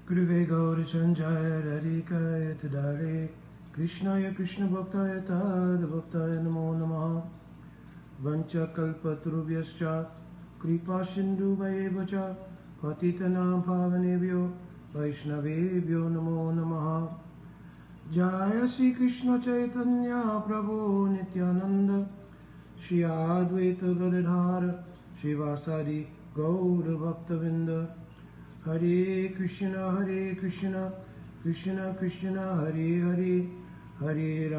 Guruve Gaurachandraya Radhikaya Tadare Krishnaya Krishna Bhaktaya Tad Bhaktaya Namo Namaha Vancha Kalpatarubhyascha Kripa Sindhu Vayevacha Patitanam Pavanebhyo Vaishnavebhyo Namo Namaha Jaya Shri Krishna Chaitanya Prabhu Nityananda Shri Advaita Gadadhara Shivasadi Gaura Bhaktavinda Hare Krishna Krishna Krishna Hare Hare Hare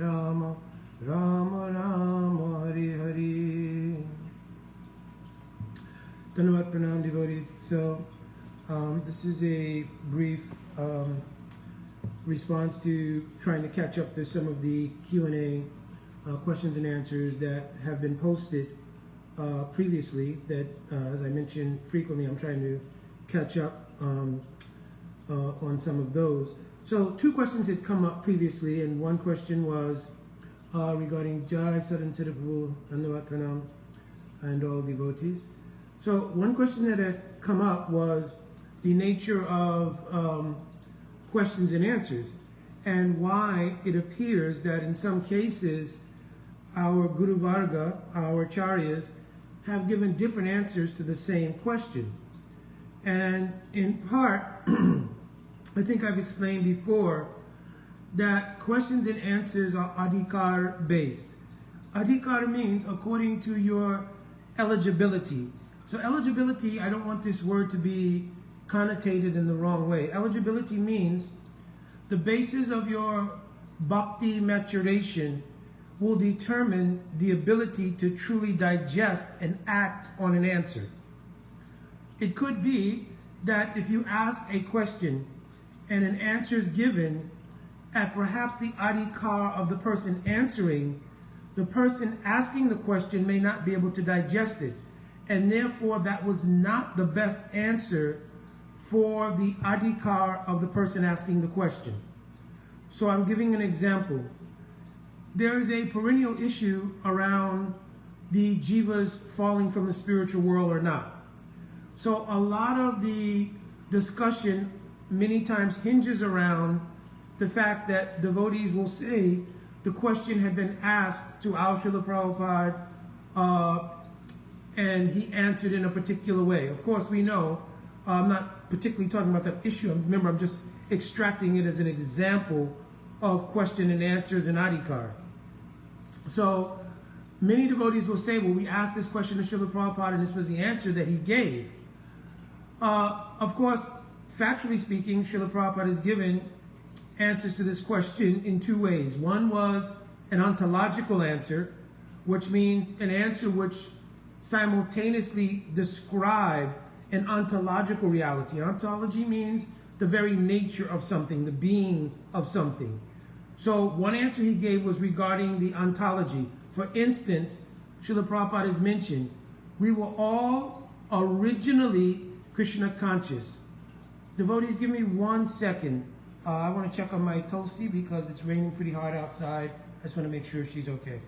Rama Rama Rama Hare Hare. Dhanavat Pranam devotees. So this is a brief response to trying to catch up to some of the Q&A questions and answers that have been posted previously that, as I mentioned frequently, I'm trying to catch up on some of those. So 2 questions had come up previously, and one question was regarding Jai Sadan Siddhaprabhu, Dhanavat Pranam, and all devotees. So one question that had come up was the nature of questions and answers, and why it appears that in some cases our Guru Varga, our Acharyas, have given different answers to the same question. And in part, I think I've explained before that questions and answers are Adhikara based. Adhikara means according to your eligibility. So eligibility, I don't want this word to be connotated in the wrong way. Eligibility means the basis of your bhakti maturation will determine the ability to truly digest and act on an answer. It could be that if you ask a question and an answer is given at perhaps the adhikar of the person answering, the person asking the question may not be able to digest it, and therefore that was not the best answer for the adhikar of the person asking the question. So I'm giving an example. There is a perennial issue around the jivas falling from the spiritual world or not. So a lot of the discussion many times hinges around the fact that devotees will say the question had been asked to our Srila Prabhupada and he answered in a particular way. Of course, we know, I'm not particularly talking about that issue. Remember, I'm just extracting it as an example of question and answers in Adhikara. So many devotees will say, well, we asked this question to Srila Prabhupada and this was the answer that he gave. Of course, factually speaking, Srila Prabhupada has given answers to this question in 2 ways. One was an ontological answer, which means an answer which simultaneously described an ontological reality. Ontology means the very nature of something, the being of something. So one answer he gave was regarding the ontology. For instance, Srila Prabhupada has mentioned, we were all originally Krishna conscious. Devotees, give me 1 second. I want to check on my Tulsi because it's raining pretty hard outside. I just want to make sure she's okay.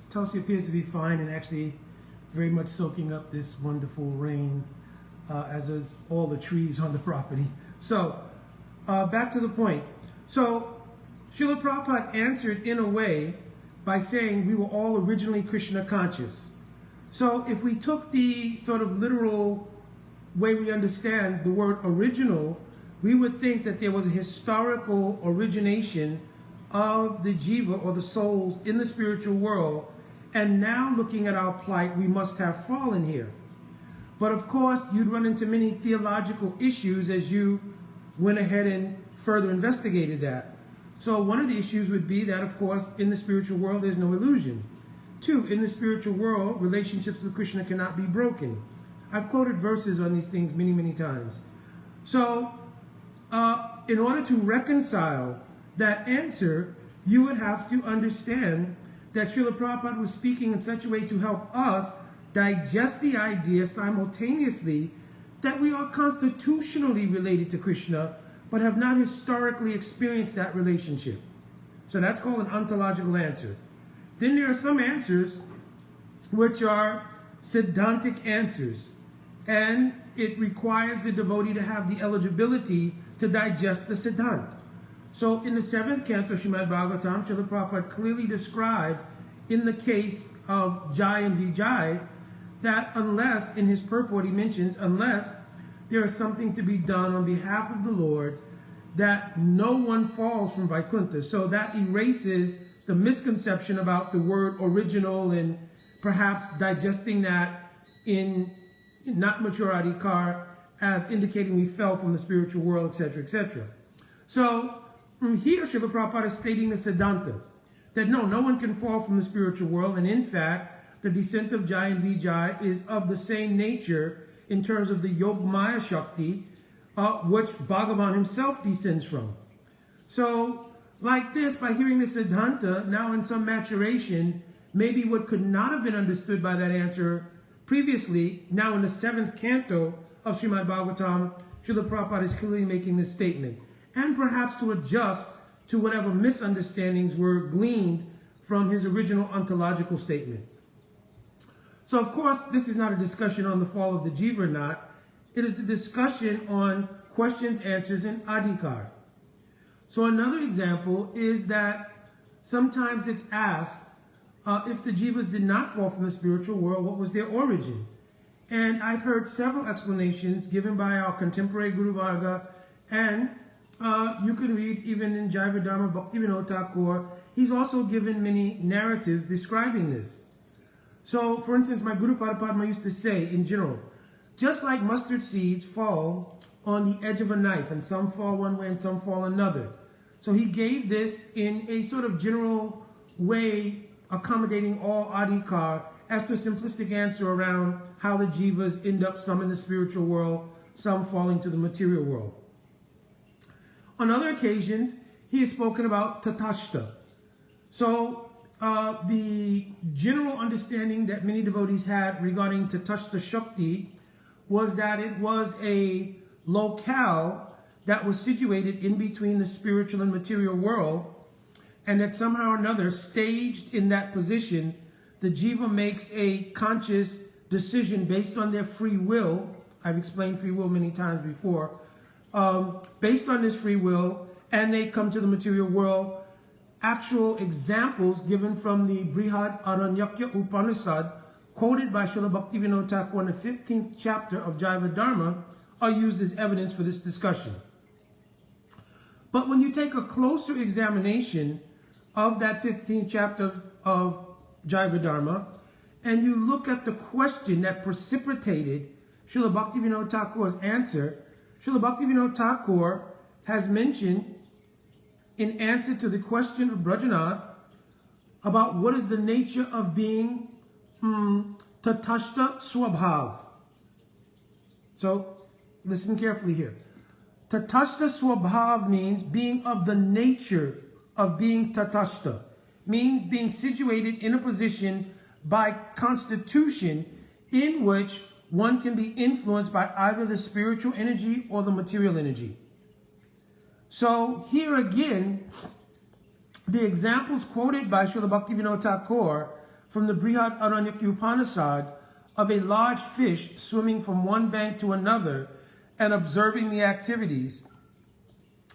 Tulsi appears to be fine and actually very much soaking up this wonderful rain, as is all the trees on the property. So, back to the point. So, Srila Prabhupada answered in a way by saying we were all originally Krishna conscious. So, if we took the sort of literal way we understand the word original, we would think that there was a historical origination of the jiva or the souls in the spiritual world, and now looking at our plight, we must have fallen here. But of course, you'd run into many theological issues as you went ahead and further investigated that. So one of the issues would be that, of course, in the spiritual world, there's no illusion. 2, in the spiritual world, relationships with Krishna cannot be broken. I've quoted verses on these things many, many times. So in order to reconcile that answer, you would have to understand that Srila Prabhupada was speaking in such a way to help us digest the idea simultaneously that we are constitutionally related to Krishna, but have not historically experienced that relationship. So that's called an ontological answer. Then there are some answers which are Siddhantic answers, and it requires the devotee to have the eligibility to digest the Siddhant. So in the 7th canto, Srimad Bhagavatam, Srila Prabhupada clearly describes, in the case of Jai and Vijay, that unless, in his purport he mentions, unless there is something to be done on behalf of the Lord, that no one falls from Vaikuntha. So that erases the misconception about the word original and perhaps digesting that in not mature Adhikara as indicating we fell from the spiritual world, etc., etc. So here Srila Prabhupada is stating the Siddhanta, that no one can fall from the spiritual world, and in fact, the descent of Jai and Vijay is of the same nature in terms of the Yogmaya Shakti, which Bhagavan himself descends from. So, like this, by hearing the Siddhanta, now in some maturation, maybe what could not have been understood by that answer previously, now in the 7th canto of Srimad Bhagavatam, Srila Prabhupada is clearly making this statement, and perhaps to adjust to whatever misunderstandings were gleaned from his original ontological statement. So, of course, this is not a discussion on the fall of the jiva or not. It is a discussion on questions, answers, and adhikar. So another example is that sometimes it's asked, if the jivas did not fall from the spiritual world, what was their origin? And I've heard several explanations given by our contemporary Guru Varga, and you can read even in Jaiva Dharma Bhaktivinoda Thakur, he's also given many narratives describing this. So, for instance, my Guru Padma used to say, in general, just like mustard seeds fall on the edge of a knife, and some fall one way and some fall another. So he gave this in a sort of general way, accommodating all adhikar, as to a simplistic answer around how the jivas end up, some in the spiritual world, some falling to the material world. On other occasions, he has spoken about tatashta. So the general understanding that many devotees had regarding tatashta shakti was that it was a locale that was situated in between the spiritual and material world, and that somehow or another, staged in that position, the jiva makes a conscious decision based on their free will. I've explained free will many times before. Based on this free will, and they come to the material world. Actual examples given from the Brihad Aranyakya Upanishad, quoted by Srila Bhaktivinoda Thakur in the 15th chapter of Jaiva Dharma, are used as evidence for this discussion. But when you take a closer examination of that 15th chapter of Jaiva Dharma, and you look at the question that precipitated Srila Bhaktivinoda Thakur's answer, Srila Bhaktivinoda Thakur has mentioned, in answer to the question of Brajanath, about what is the nature of being tatashta swabhav. So, listen carefully here. Tatashta swabhav means being of the nature of being tatashta. Means being situated in a position by constitution in which one can be influenced by either the spiritual energy or the material energy. So here again, the examples quoted by Srila Bhaktivinoda Thakur from the Brihad Aranyakya Upanishad of a large fish swimming from one bank to another and observing the activities,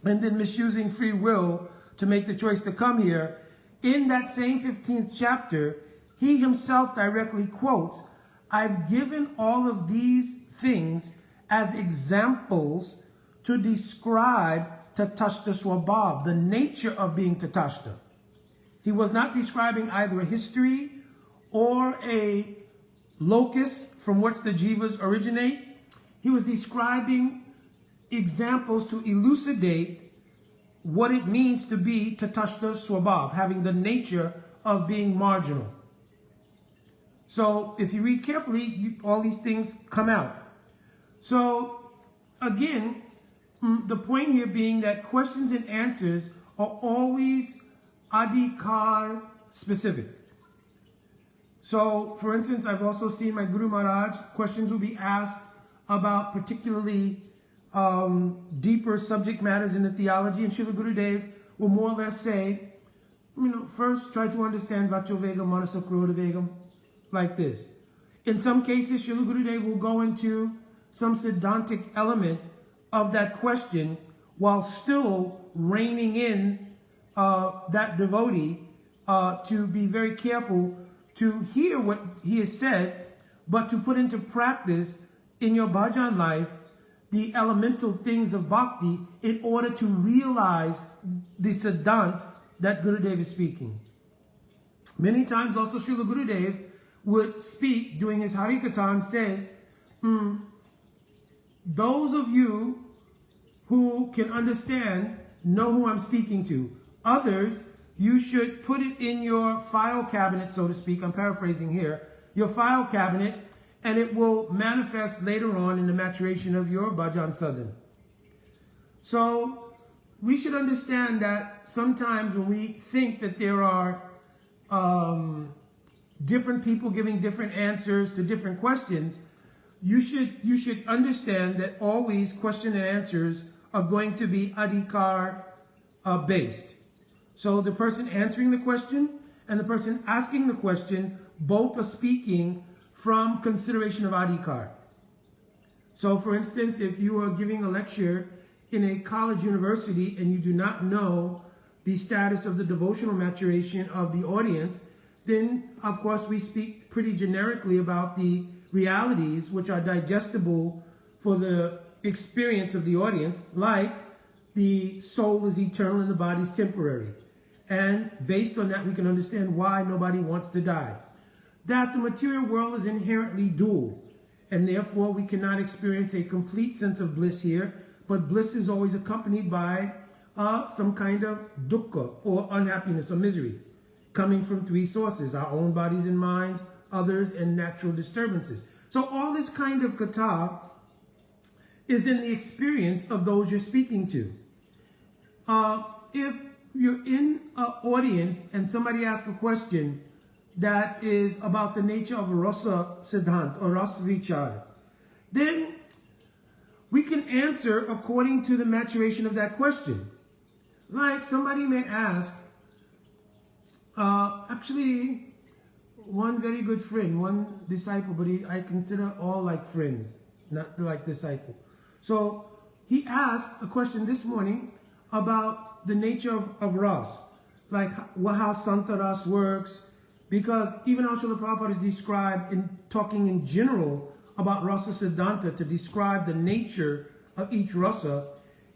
and then misusing free will to make the choice to come here, in that same 15th chapter, he himself directly quotes, I've given all of these things as examples to describe tatashta swabhav, the nature of being tatashta. He was not describing either a history or a locus from which the jivas originate. He was describing examples to elucidate what it means to be tatashta swabhav, having the nature of being marginal. So if you read carefully, all these things come out. So again, the point here being that questions and answers are always adhikar specific. So, for instance, I've also seen my Guru Maharaj, questions will be asked about particularly deeper subject matters in the theology, and Srila Gurudev will more or less say, first try to understand Vacho Vegam, Manasa Krodha Vegam, like this. In some cases, Srila Gurudev will go into some Siddhantic element of that question while still reining in that devotee to be very careful to hear what he has said, but to put into practice in your bhajan life the elemental things of bhakti in order to realize the siddhant that Gurudev is speaking. Many times also Srila Gurudev would speak during his Harikatha and say, those of you who can understand know who I'm speaking to. Others, you should put it in your file cabinet, so to speak. I'm paraphrasing here. Your file cabinet, and it will manifest later on in the maturation of your bhajan sadhan. So we should understand that sometimes when we think that there are different people giving different answers to different questions, you should understand that always question and answers are going to be Adhikara based. So the person answering the question and the person asking the question both are speaking from consideration of Adhikara. So for instance, if you are giving a lecture in a college university and you do not know the status of the devotional maturation of the audience, then of course we speak pretty generically about the realities which are digestible for the experience of the audience, like the soul is eternal and the body is temporary. And based on that, we can understand why nobody wants to die. That the material world is inherently dual, and therefore we cannot experience a complete sense of bliss here, but bliss is always accompanied by some kind of dukkha, or unhappiness or misery, coming from three sources: our own bodies and minds, others, and natural disturbances. So all this kind of katha is in the experience of those you're speaking to. If you're in an audience and somebody asks a question that is about the nature of rasa siddhant or rasa vichar, then we can answer according to the maturation of that question. Like somebody may ask, actually, one very good friend, one disciple, but I consider all like friends, not like disciple. So he asked a question this morning about the nature of ras, like how Santa ras works, because even how Srila Prabhupada is described in talking in general about rasa siddhanta to describe the nature of each rasa,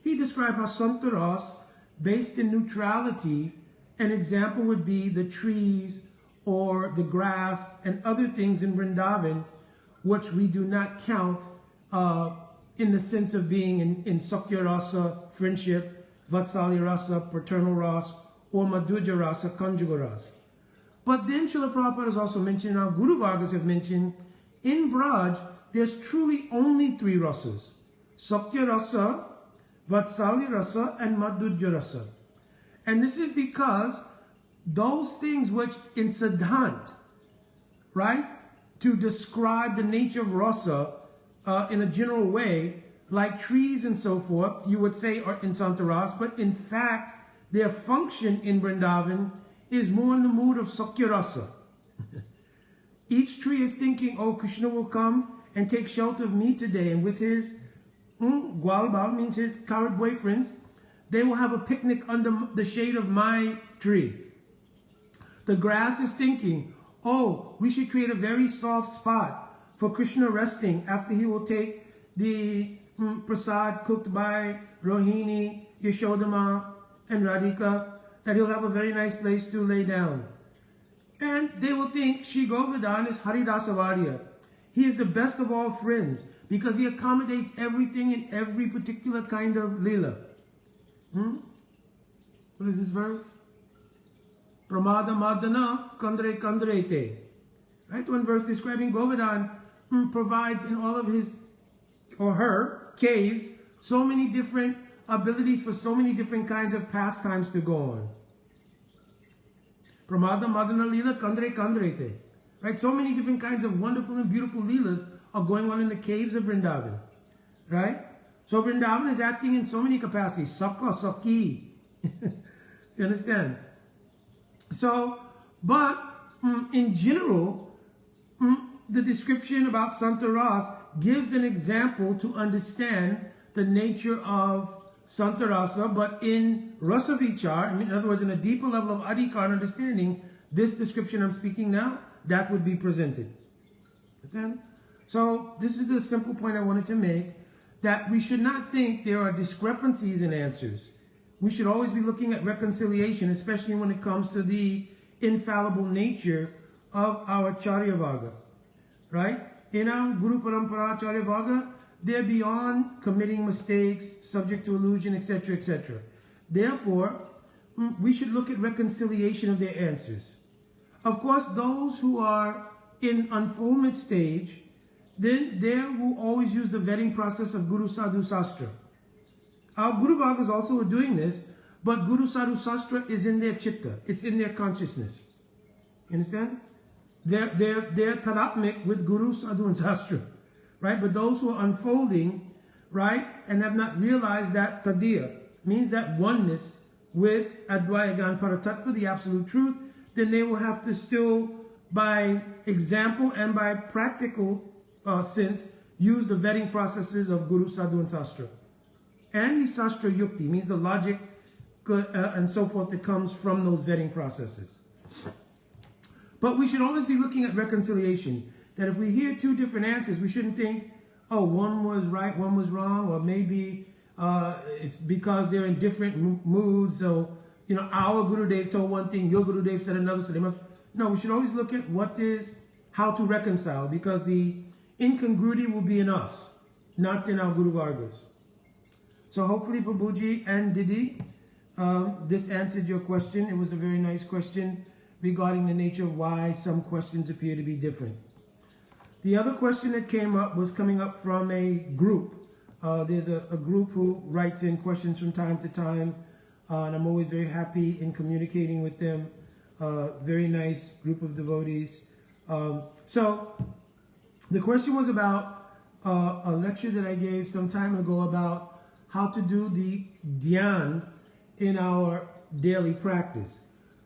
he described how Santa ras, based in neutrality, an example would be the trees or the grass and other things in Vrindavan, which we do not count in the sense of being in Sakya rasa, friendship, Vatsalya rasa, paternal rasa, or Madhurya rasa, conjugal rasa. But then Srila Prabhupada has also mentioned, our Guru Vargas have mentioned, in Braj, there's truly only three rasas: Sakya rasa, Vatsalya rasa, and Madhurya rasa. And this is because those things which in Siddhant, right, to describe the nature of rasa in a general way, like trees and so forth, you would say are in Santaras, but in fact, their function in Vrindavan is more in the mood of Sakya rasa. Each tree is thinking, oh, Krishna will come and take shelter of me today, and with his Gwalbal, means his coward boyfriends, they will have a picnic under the shade of my tree. The grass is thinking, oh, we should create a very soft spot for Krishna resting after he will take the prasad cooked by Rohini, Yashodama, and Radhika, that he'll have a very nice place to lay down. And they will think Shri Govardhan is Haridasavarya. He is the best of all friends because he accommodates everything in every particular kind of lila. What is this verse? Pramada Madana Kandre Kandrete. Right? One verse describing Govardhan provides in all of his or her caves so many different abilities for so many different kinds of pastimes to go on. Pramada Madana Lila Kandre Kandrete. right? So many different kinds of wonderful and beautiful leelas are going on in the caves of Vrindavan, right? So Vrindavan is acting in so many capacities. Sakha, Sakhi. You understand? So, but in general, the description about Santa Ras gives an example to understand the nature of Santa Rasa, but in Rasa Vichar, in other words, in a deeper level of Adhikara understanding, this description I'm speaking now, that would be presented. Understand? So this is the simple point I wanted to make, that we should not think there are discrepancies in answers. We should always be looking at reconciliation, especially when it comes to the infallible nature of our Charya Varga, right? In our Guru Parampara Charya Varga, they're beyond committing mistakes, subject to illusion, etc., etc. Therefore, we should look at reconciliation of their answers. Of course, those who are in unfoldment stage, then they will always use the vetting process of Guru Sadhu Sastra. Our Guru Vargas also are doing this, but Guru Sadhu Sastra is in their chitta, it's in their consciousness. You understand? They're tadatmik with Guru, Sadhu, and Sastra. Right? But those who are unfolding, right, and have not realized that tadiya means that oneness with Advayagan Paratattva, the absolute truth, then they will have to still, by example and by practical sense, use the vetting processes of Guru, Sadhu, and Sastra. And the Sastra Yukti means the logic and so forth that comes from those vetting processes. But we should always be looking at reconciliation. That if we hear two different answers, we shouldn't think, oh, one was right, one was wrong, or maybe it's because they're in different moods. So, you know, our Guru Dev told one thing, your Guru Dev said another, so they must. No, we should always look at how to reconcile, because the incongruity will be in us, not in our Guru Vargas. So hopefully, Prabhuji and Didi, this answered your question. It was a very nice question regarding the nature of why some questions appear to be different. The other question that came up was coming up from a group. There's a group who writes in questions from time to time, and I'm always very happy in communicating with them. Very nice group of devotees. So the question was about a lecture that I gave some time ago about how to do the dhyan in our daily practice.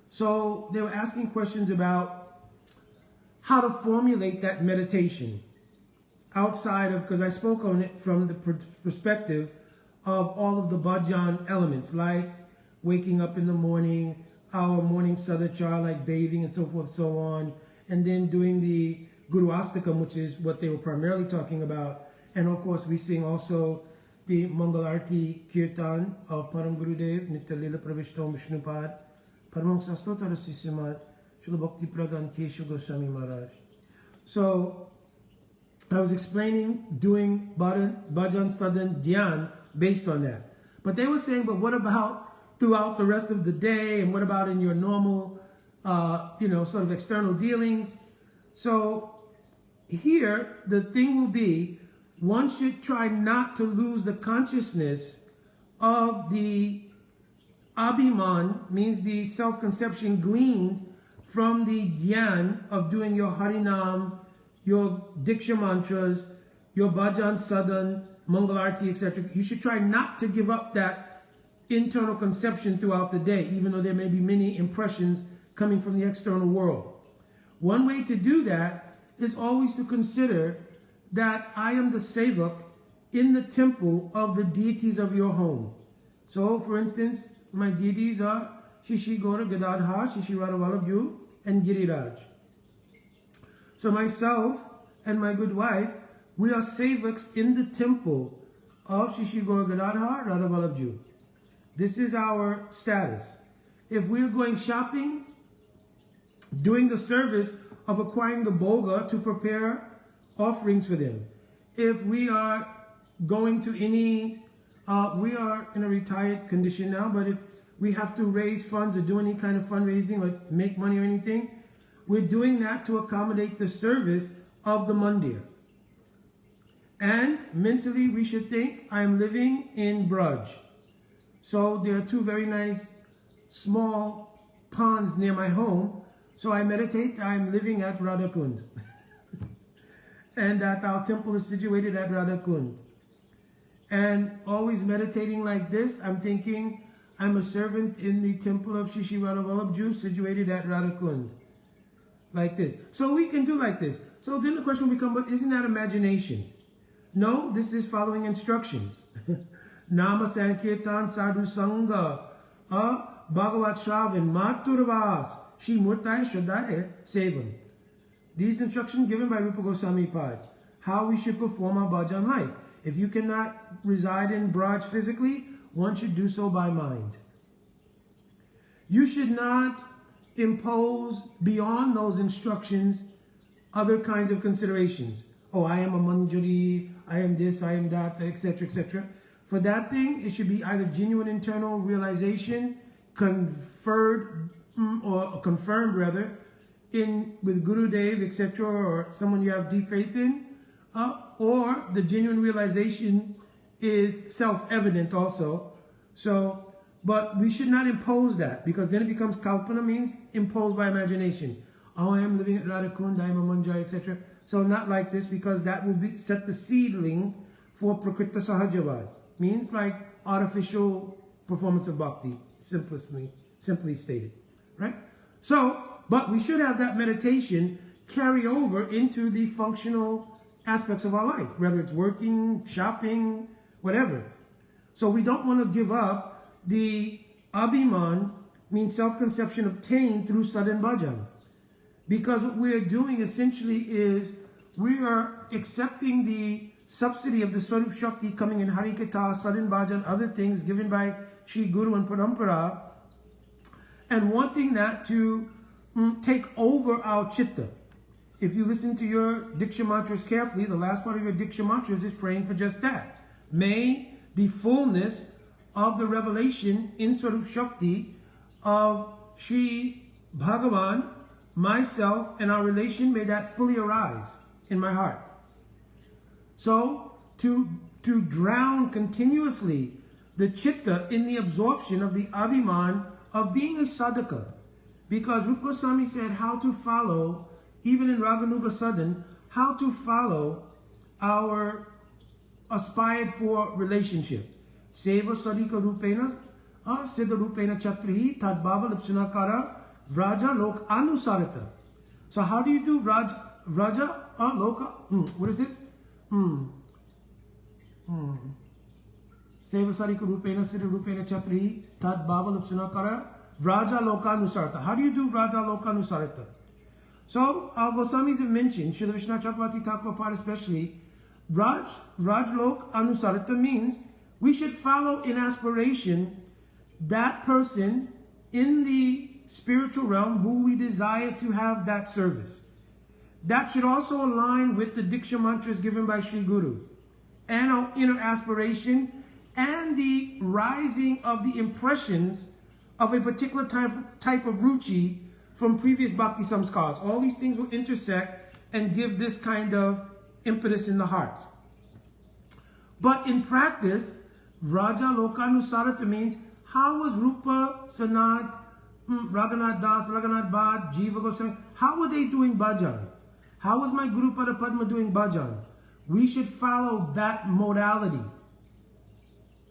So they were asking questions about how to formulate that meditation outside of, because I spoke on it from the perspective of all of the bhajan elements, like waking up in the morning, our morning sadachar, like bathing and so forth, so on, and then doing the Guru Astakam, which is what they were primarily talking about. And of course, we sing also the Mangalarti Kirtan of Param Gurudev, Nitya Lila Pravishtam Vishnupad, Paramam Sastotar Sisimat, Srila Bhakti Pragan Keshu Goswami Maharaj. So I was explaining doing bhajan sadhan dhyan based on that. But they were saying, but what about throughout the rest of the day, and what about in your normal, sort of external dealings? So here, the thing will be, one should try not to lose the consciousness of the abhiman, means the self-conception gleaned from the dhyan of doing your Harinam, your Diksha mantras, your bhajan sadhan, Mangalarti, etc. You should try not to give up that internal conception throughout the day, even though there may be many impressions coming from the external world. One way to do that is always to consider that I am the sevak in the temple of the deities of your home. So, for instance, my deities are Shishi Gora Gadadhar, Shishi Radha Vallabhu, and Giriraj. So myself and my good wife, we are sevaks in the temple of Shishi Gora Gadadhar, Radha Vallabhu. This is our status. If we're going shopping, doing the service of acquiring the boga to prepare offerings for them. If we are going to any, we are in a retired condition now, but if we have to raise funds or do any kind of fundraising or make money or anything, we're doing that to accommodate the service of the mandir. And mentally we should think, I am living in Braj. So there are two very nice small ponds near my home. So I meditate, I'm living at Radhakund. And that our temple is situated at Radhakund. And always meditating like this, I'm thinking, I'm a servant in the temple of Shri Shri Radha Vallabhji situated at Radhakund. Like this. So we can do like this. So then the question will become, but isn't that imagination? No, this is following instructions. Nama Sankirtan Sadhu Sangha Bhagavat Shravan Maturvas Shri Murtai Shraddhaya Sevan. These instructions given by Rupa Goswami Pad. How we should perform our bhajan life. If you cannot reside in Braj physically, one should do so by mind. You should not impose beyond those instructions other kinds of considerations. Oh, I am a manjari, I am this, I am that, etc., etc. For that thing, it should be either genuine internal realization, confirmed rather, with Guru Dev, etc., or someone you have deep faith in, or the genuine realization is self-evident also. So, but we should not impose that, because then it becomes kalpana, means imposed by imagination. Oh, I am living at Radhakund, I am a manjari, etc. So not like this, because that will set the seedling for prakrita sahajavad. Means like artificial performance of bhakti, simply stated, right? So, but we should have that meditation carry over into the functional aspects of our life, whether it's working, shopping, whatever. So we don't want to give up the abhiman, means self-conception obtained through sadhan bhajan. Because what we're doing essentially is we are accepting the subsidy of the Swarup Shakti coming in Harikatha, sadhan bhajan, other things given by Sri Guru and Parampara, and wanting that to take over our chitta. If you listen to your Diksha mantras carefully, the last part of your Diksha mantras is praying for just that. May the fullness of the revelation in Swarup Shakti of Sri Bhagavan, myself, and our relation, may that fully arise in my heart. So, to drown continuously the chitta in the absorption of the abhiman of being a sadhaka. Because Rupa Goswami said how to follow, even in Raganuga Sadhan, how to follow our aspired for relationship. Seva Sadhika Rupena, Siddha Rupena Chatrihi, Tadbhava Lipsunakara, Vraja Lok Anusarita. So how do you do Vraja Loka? What is this? Seva Sadhika Rupena, Siddha Rupena Chatrihi, Tadbhava Lipsunakara, Vraja Lokanusarita. How do you do Vraja Lokanusarita? So our Goswamis have mentioned, Srila Vishnu Chakravarti Thakur Pad especially, Rajlok Anusarita means we should follow in aspiration that person in the spiritual realm who we desire to have that service. That should also align with the Diksha mantras given by Sri Guru and our inner aspiration and the rising of the impressions of a particular type of ruchi from previous bhakti samskars. All these things will intersect and give this kind of impetus in the heart. But in practice, Raja Lokanusarata means how was Rupa, Sanat, Raghunath Das, Raghunath Bhatt, Jiva Goswami, how were they doing bhajan? How was my Guru Pada Padma doing bhajan? We should follow that modality.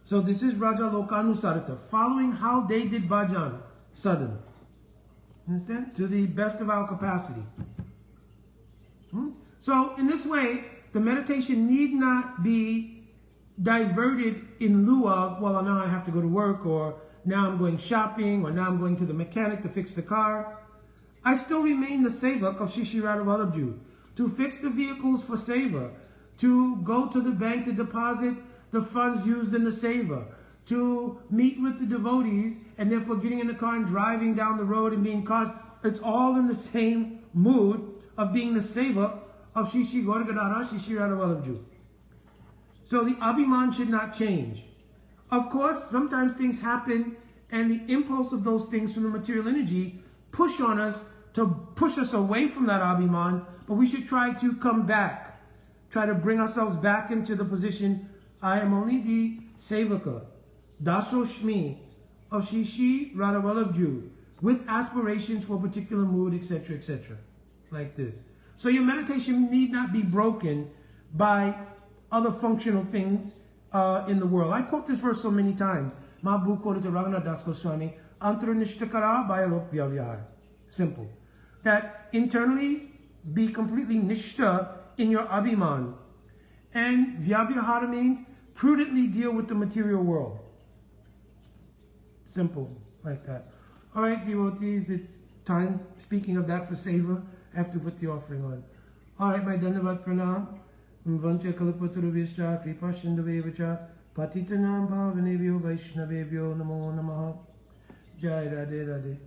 So this is Raja Lokanusarata, following how they did bhajan, sadhan. Understand? To the best of our capacity. So in this way, the meditation need not be diverted in lieu of, well, now I have to go to work, or now I'm going shopping, or now I'm going to the mechanic to fix the car. I still remain the sevak of Shri Shri Radha Vallabhji, to fix the vehicles for seva, to go to the bank to deposit the funds used in the seva, to meet with the devotees, and therefore getting in the car and driving down the road and being caused. It's all in the same mood of being the seva of Shri Shri Gaura Gadadhara Shri Shri Radha Vallabhji. So the abhiman should not change. Of course, sometimes things happen and the impulse of those things from the material energy push on us to push us away from that abhiman, but we should try to come back, try to bring ourselves back into the position, I am only the sevaka, Daso Shmi of Shri Shri Radha Vallabhji, with aspirations for a particular mood, etc., etc., like this. So your meditation need not be broken by other functional things in the world. I quote this verse so many times. Mabu quoted to Raghunath Das Goswami, Antaranishtakara Bayalok Vyavyahara. Simple. That internally be completely nishta in your abhiman. And Vyavyahara means prudently deal with the material world. Simple, like that. All right, devotees, it's time. Speaking of that for Seva, I have to put the offering on. All right, my Dhanavad Pranam. Vancha Kalapataravishcha Kripa Shindavevacha Patitanam Bhavanevyo Vaishnavevyo Namo Namaha. Jai Radhe Radhe.